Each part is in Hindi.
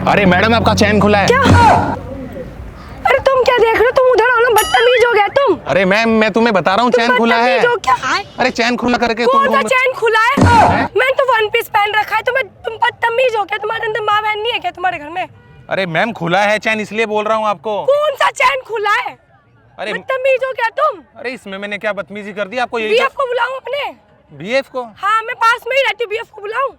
अरे मैडम आपका चैन खुला है। क्या? अरे तुम क्या देख रहे हो? तुम उधर हो ना, बदतमीज हो गया तुम। अरे मैम मैं तुम्हें बता रहा हूँ चैन खुला है। जो क्या? अरे चैन खुला करके कौन सा तुम चैन खुला है? मैंने तो वन पीस पहन रखा है। तुम बदतमीज हो क्या? तुम्हारे अंदर माँ बहन नहीं है क्या तुम्हारे घर में? अरे मैम खुला है चैन इसलिए बोल रहा हूँ आपको। कौन सा चैन खुला है? अरे बदतमीज हो क्या तुम? अरे इसमें मैंने क्या बदतमीजी कर दी आपको? बीएफ को बुलाऊं अपने? बीएफ को? हाँ मैं पास में ही रहती हूँ, बीएफ को बुलाऊं?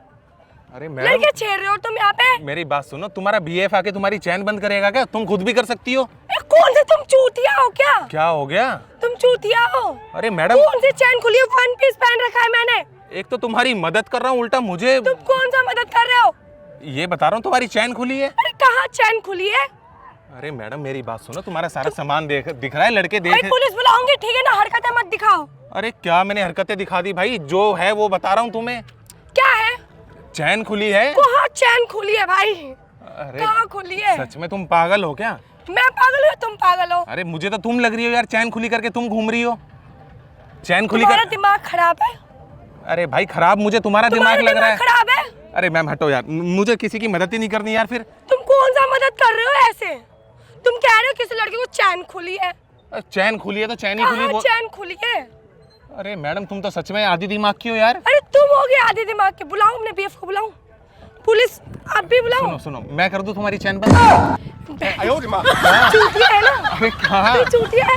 अरे मैडम लड़के छेड़ रहे हो तुम यहाँ पे। मेरी बात सुनो, तुम्हारा बीएफ आके तुम्हारी चैन बंद करेगा क्या? तुम खुद भी कर सकती हो। कौन से तुम चूतिया हो क्या? क्या हो गया? तुम चूतिया हो। अरे मैडम कौन सी चैन खुली है? वन पीस पहन रखा है मैंने। एक तो तुम्हारी मदद कर रहा हूँ, उल्टा मुझे तुम कौन सा मदद कर रहे हो? ये बता रहा हूँ तुम्हारी चैन खुली है। अरे कहाँ चैन खुली है? अरे मैडम मेरी बात सुनो, तुम्हारा सारा सामान दिख रहा है, लड़के भाई देख। पुलिस बुलाऊंगी, ठीक है ना? हरकतें मत दिखाओ। अरे क्या मैंने हरकतें दिखा दी भाई? जो है वो बता रहा हूँ तुम्हें। क्या है? चैन खुली है। कहाँ चैन खुली है भाई? अरे कहाँ खुली है? सच में तुम पागल हो क्या? मैं पागल हूँ, तुम पागल हो? अरे मुझे तो तुम लग रही हो यार, चैन खुली करके तुम घूम रही हो। चैन खुली तुम्हारा कर। दिमाग खराब है। अरे भाई खराब मुझे तुम्हारा दिमाग तुम्हारा लग रहा है। खराब है। अरे मैम हटो यार, मुझे किसी की मदद ही नहीं करनी यार। फिर तुम कौन सा मदद कर रहे हो ऐसे? तुम कह रहे हो किसी लड़के को चैन खुली है। चैन खुली है तो चैन ही खुली कहाँ चैन खुली है? अरे मैडम तुम तो सच में आधी दिमाग की हो यार। अरे तुम हो गए आधे दिमाग के। बुलाऊं अपने बीएफ को? बुलाऊं पुलिस? आप भी बुलाऊं? सुनो सुनो, मैं कर दूं तुम्हारी चैन बंद? चूतिया है ना? अरे कहाँ? तू चूतिया है।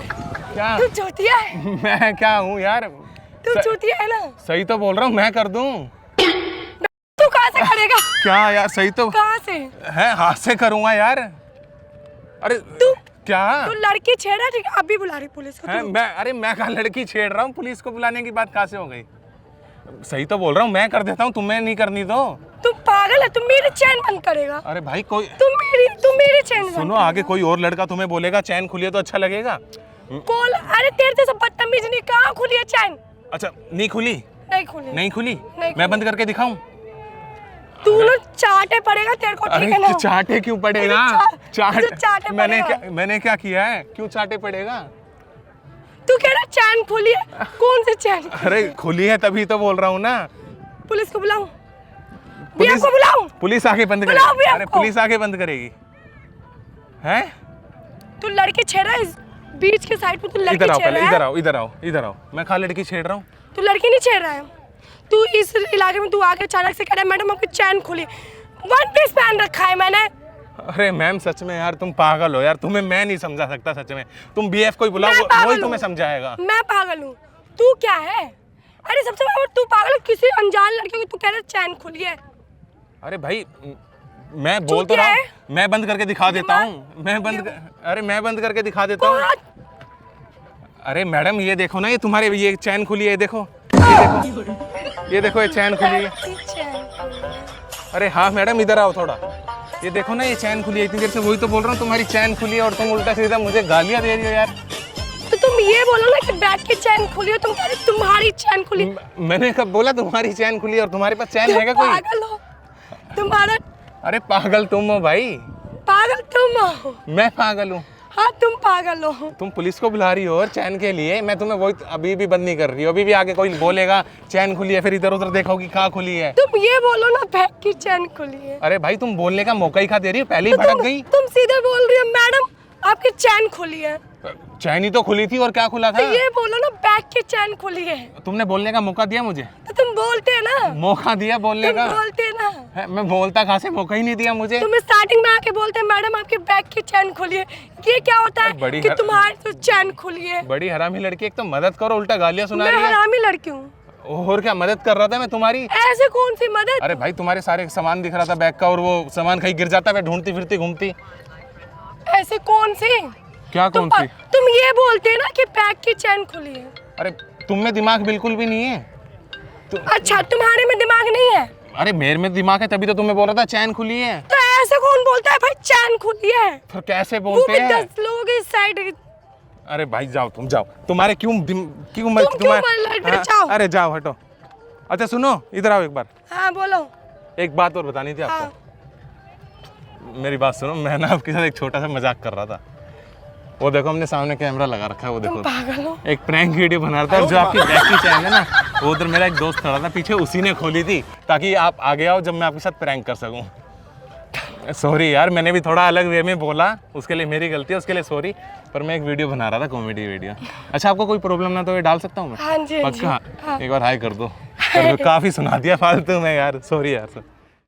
क्या? तू चूतिया है। मैं क्या हूँ यार? तू चूतिया है ना? सही तो बोल रहा हूँ, मैं कर दूं। तू कहाँ से करेगा? क्या यार? सही तो कहाँ से? है, हाथ से करूंगा यार। अरे तू क्या? तू लड़की छेड़ा, ठीक है? अभी बुला रही पुलिस को। है मैं कहाँ लड़की छेड़ रहा हूँ? पुलिस को बुलाने की बात कहाँ से हो गई? सही तो बोल रहा हूँ, मैं कर देता हूँ, तुम्हें नहीं करनी तो। तुम पागल है? तुम मेरी चैन बंद करेगा? अरे भाई कोई तुम मेरी चैन बंद सुनो, आगे कोई और लड़का तुम्हें बोलेगा चैन खुली है तो अच्छा लगेगा। कॉल। अरे तेरे से सब बदतमीज नहीं। कहाँ खुली है चैन? अच्छा नहीं खुली? नहीं खुली। नहीं खुली? नहीं मैं बंद करके दिखाऊं? तू लोग चाटे पड़ेगा तेरे को, ठीक है ना? अरे चाटे क्यों पड़ेगा? तुझे चाटे मैंने क्या किया है? क्यों चाटे पड़ेगा? तू कह रहा चैन खुली है? कौन सी चैन? अरे खुली है तभी तो बोल रहा हूँ ना। पुलिस को बुलाऊं? बीएफ को बुलाऊं? पुलिस आके बंद बुलाओ करेगी। BF अरे को। पुलिस आके बंद करेगी हैं? तू लड़की छेड़ रहा है इस बीच के साइड पे। तू लड़की इधर आओ, छेड़ पहले रहा है। इधर आओ। मैं कहाँ लड़की छेड़ रहा हूँ? तू लड़की नहीं छेड़ रहा है। तू इस इलाके में तू आके अचानक से कह रहा है मैडम आपकी चैन खुली। वन पीस पहन रखा है मैंने। अरे मैम सच में यार तुम पागल हो यार, तुम्हें मैं नहीं समझा सकता सच में। तुम बीएफ को ही बुलाओ, मैं पागल वही हूँ। तुम्हें समझाएगा। मैं पागल हूँ? तू क्या है? अरे सबसे पहले तू पागल है। किसी अनजान लड़के को तू कह रहा है चैन खुली है। अरे भाई मैं बोल तो रहा हूँ, मैं बंद करके दिखा देता हूँ। मैं बंद करके दिखा देता हूँ। अरे मैडम ये देखो ना, ये तुम्हारे ये चैन खुली है, देखो ये देखो ये चैन खुली है। अरे हाँ मैडम इधर आओ थोड़ा, ये देखो ना ये चैन खुली है। इतनी देर से वही तो बोल रहा हूँ तुम्हारी चैन खुली है और तुम उल्टा सीधा मुझे गालियाँ दे रही हो यार। तो तुम ये बोलो ना कि बैग की चैन खुली है, तुम कह रहे तुम्हारी चैन खुली। मैंने कब बोला तुम्हारी चैन खुली है? और तुम्हारे पास चैन है क्या कोई? पागल हो तुम्हारा? अरे पागल तुम हो भाई। पागल तुम हो? मैं पागल हूँ? हाँ तुम पागल हो। तुम पुलिस को बुला रही हो और चैन के लिए। मैं तुम्हें वही अभी भी बंद नहीं कर रही हूँ। अभी भी आगे कोई बोलेगा चैन खुली है, फिर इधर उधर देखोगी कहाँ खुली है। तुम ये बोलो ना बैग की चैन खुली है। अरे भाई तुम बोलने का मौका ही खा दे रही हो, पहले ही भड़क गई। तुम सीधे बोल रही हो मैडम आपकी चैन खुली है। चैन ही तो खुली थी और क्या खुला था? तो ये बोलो ना बैग की चैन खुली है। तुमने बोलने का मौका दिया मुझे? तो तुम बोलते है ना। मौका दिया बोलने का? बोलते है ना। मैं बोलता कहाँ से? मौका ही नहीं दिया मुझे। तुम स्टार्टिंग में आके बोलते हैं मैडम आपके बैग की चैन खुली है। ये क्या होता है कि तुम्हारी तो चैन खुली है? बड़ी हरामी लड़की, एक तो मदद करो उल्टा गालियाँ सुना रही है। मैं हरामी लड़की हूँ? और क्या मदद कर रहा था मैं तुम्हारी। ऐसे कौन सी मदद? अरे भाई तुम्हारे सारे सामान दिख रहा था बैग का, और वो सामान कहीं गिर जाता है ढूंढती फिरती घूमती। ऐसे कौन सी? क्या कौन सी? तुम ये बोलते ना कि बैग की चैन खुली है। अरे तुम में दिमाग बिल्कुल भी नहीं है। अच्छा तुम्हारे में दिमाग नहीं है? अरे मेरे में दिमाग है, तभी तो तुम्हें बोल रहा था चैन खुली है। तो ऐसे कौन बोलता है भाई चैन खुली है? फिर कैसे बोलते हैं? 10 लोग इस साइड। अरे भाई जाओ तुम जाओ, तुम्हारे क्यों जाओ। अरे जाओ हटो। अच्छा सुनो इधर आओ एक बार। हाँ बोलो। एक बात और बतानी थी आपको। मेरी बात सुनो, मैं ना आपके साथ एक छोटा सा मजाक कर रहा था। वो देखो हमने सामने कैमरा लगा रखा है, वो देखो पागल हो? एक प्रैंक वीडियो बना रहा था। जो आपकी बैग की चैन है ना, वो उधर मेरा एक दोस्त खड़ा था पीछे, उसी ने खोली थी ताकि आप आगे आओ जब मैं आपके साथ प्रैंक कर सकूं। सॉरी यार, मैंने भी थोड़ा अलग वे में बोला, उसके लिए मेरी गलती है, उसके लिए सॉरी। पर मैं एक वीडियो बना रहा था, कॉमेडी वीडियो। अच्छा, आपको कोई प्रॉब्लम ना तो ये डाल सकता हूँ मैं? हाँ जी, हाँ जी। पक्का? एक बार हाय कर दो। काफ़ी सुना दिया फालतू में यार, सॉरी यार सर।